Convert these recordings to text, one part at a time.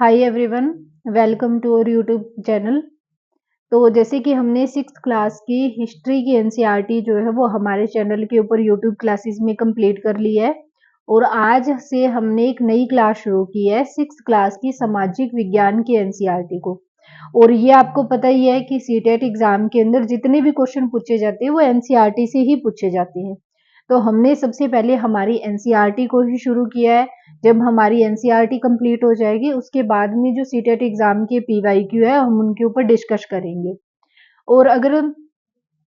Hi everyone, welcome to our YouTube channel. तो जैसे कि हमने सिक्स क्लास की हिस्ट्री की एनसीईआरटी जो है वो हमारे चैनल के ऊपर यूट्यूब क्लासेस में कंप्लीट कर ली है और आज से हमने एक नई क्लास शुरू की है सिक्स क्लास की सामाजिक विज्ञान की एनसीईआरटी को। और ये आपको पता ही है कि सीटेट एग्जाम के अंदर जितने भी क्वेश्चन पूछे जाते हैं वो एनसीईआरटी से ही पूछे जाते हैं। तो हमने सबसे पहले हमारी एनसीईआरटी को ही शुरू किया है। जब हमारी एनसीईआरटी कंप्लीट हो जाएगी उसके बाद में जो सीटेट एग्जाम के पीवाईक्यू है हम उनके ऊपर डिस्कस करेंगे। और अगर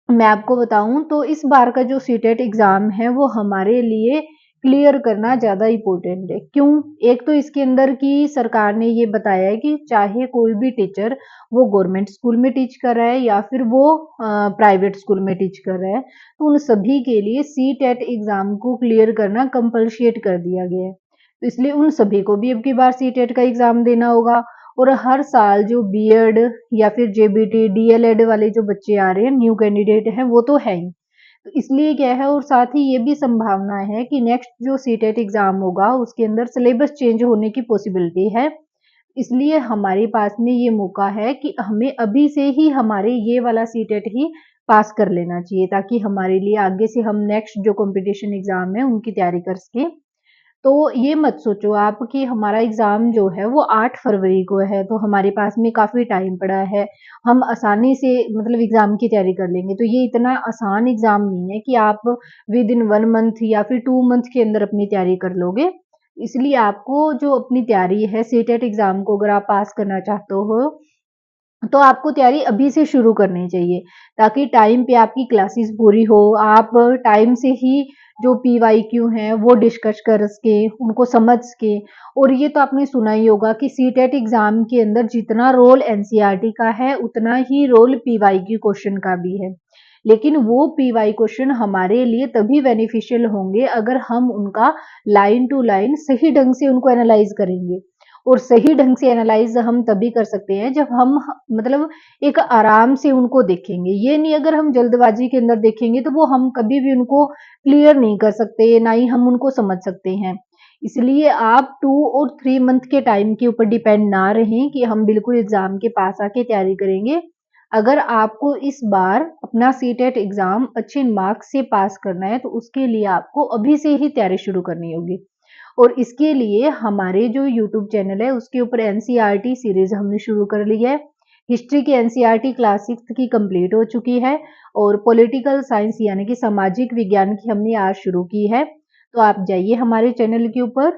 मैं आपको बताऊं तो इस बार का जो सीटेट एग्जाम है वो हमारे लिए क्लियर करना ज्यादा इम्पोर्टेंट है। क्यों? एक तो इसके अंदर की सरकार ने ये बताया है कि चाहे कोई भी टीचर वो गवर्नमेंट स्कूल में टीच कर रहा है या फिर वो प्राइवेट स्कूल में टीच कर रहा है, तो उन सभी के लिए सीटेट एग्जाम को क्लियर करना कंपलशिएट कर दिया गया है। तो इसलिए उन सभी को भी अब की बार सीटेट का एग्जाम देना होगा। और हर साल जो बीएड या फिर जेबीटी डीएलएड वाले जो बच्चे आ रहे हैं न्यू कैंडिडेट हैं वो तो है ही। तो इसलिए क्या है, और साथ ही ये भी संभावना है कि नेक्स्ट जो सीटेट एग्जाम होगा उसके अंदर सिलेबस चेंज होने की पॉसिबिलिटी है। इसलिए हमारे पास में ये मौका है कि हमें अभी से ही हमारे ये वाला सीटेट ही पास कर लेना चाहिए ताकि हमारे लिए आगे से हम नेक्स्ट जो कंपटीशन एग्जाम है उनकी तैयारी कर सके। तो ये मत सोचो आप कि हमारा एग्ज़ाम जो है वो 8 फरवरी को है, तो हमारे पास में काफ़ी टाइम पड़ा है, हम आसानी से मतलब एग्ज़ाम की तैयारी कर लेंगे। तो ये इतना आसान एग्ज़ाम नहीं है कि आप विद इन 1 मंथ या फिर 2 मंथ के अंदर अपनी तैयारी कर लोगे। इसलिए आपको जो अपनी तैयारी है सीटेट एग्ज़ाम को अगर आप पास करना चाहते हो तो आपको तैयारी अभी से शुरू करनी चाहिए ताकि टाइम पे आपकी क्लासेस पूरी हो, आप टाइम से ही जो पीवाईक्यू हैं वो डिस्कस कर सके, उनको समझ सके। और ये तो आपने सुना ही होगा कि सीटेट एग्जाम के अंदर जितना रोल एनसीईआरटी का है उतना ही रोल पीवाईक्यू क्वेश्चन का भी है। लेकिन वो पीवाई क्वेश्चन हमारे लिए तभी बेनिफिशियल होंगे अगर हम उनका लाइन टू लाइन सही ढंग से उनको एनालाइज करेंगे। और सही ढंग से एनालाइज हम तभी कर सकते हैं जब हम मतलब एक आराम से उनको देखेंगे। ये नहीं अगर हम जल्दबाजी के अंदर देखेंगे तो वो हम कभी भी उनको क्लियर नहीं कर सकते, ना ही हम उनको समझ सकते हैं। इसलिए आप 2 और 3 मंथ के टाइम के ऊपर डिपेंड ना रहें कि हम बिल्कुल एग्जाम के पास आके तैयारी करेंगे। अगर आपको इस बार अपना सीटेट एग्जाम अच्छे मार्क्स से पास करना है तो उसके लिए आपको अभी से ही तैयारी शुरू करनी होगी। और इसके लिए हमारे जो यूट्यूब चैनल है उसके ऊपर एनसीईआरटी सीरीज हमने शुरू कर ली है। हिस्ट्री की एनसीईआरटी क्लास 6 की कंप्लीट हो चुकी है और पॉलिटिकल साइंस यानी कि सामाजिक विज्ञान की हमने आज शुरू की है। तो आप जाइए हमारे चैनल के ऊपर,